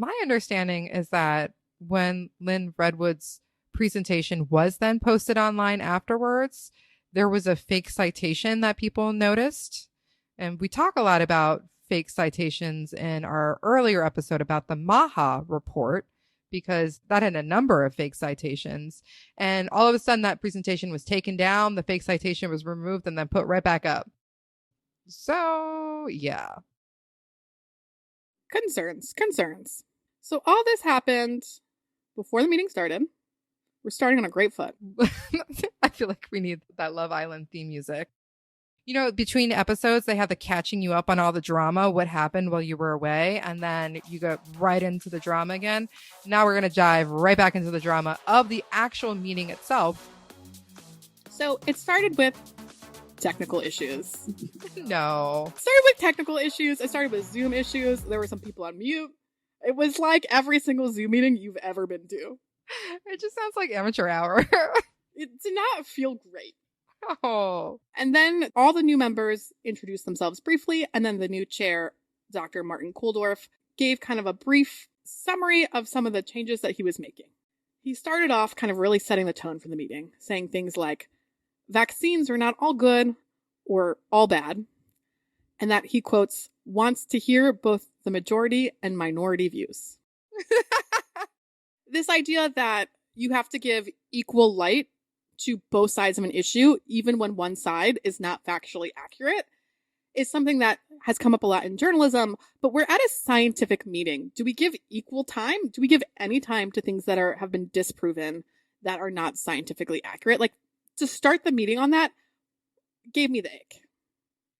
My understanding is that when Lynn Redwood's presentation was then posted online afterwards, there was a fake citation that people noticed. And we talk a lot about fake citations in our earlier episode about the Maha report, because that had a number of fake citations. And all of a sudden that presentation was taken down, the fake citation was removed and then put right back up. So, yeah. Concerns. So all this happened before the meeting started. We're starting on a great foot. I feel like we need that Love Island theme music. You know, between episodes, they have the catching you up on all the drama, what happened while you were away, and then you go right into the drama again. Now we're going to dive right back into the drama of the actual meeting itself. So it started with technical issues. No. It started with technical issues. It started with Zoom issues. There were some people on mute. It was like every single Zoom meeting you've ever been to. It just sounds like amateur hour. It did not feel great. Oh. And then all the new members introduced themselves briefly, and then the new chair, Dr. Martin Kulldorff, gave kind of a brief summary of some of the changes that he was making. He started off kind of really setting the tone for the meeting, saying things like, vaccines are not all good or all bad, and that he, quotes, wants to hear both the majority and minority views. This idea that you have to give equal light to both sides of an issue, even when one side is not factually accurate, is something that has come up a lot in journalism, but we're at a scientific meeting. Do we give equal time? Do we give any time to things that have been disproven, that are not scientifically accurate? Like, to start the meeting on that gave me the ick.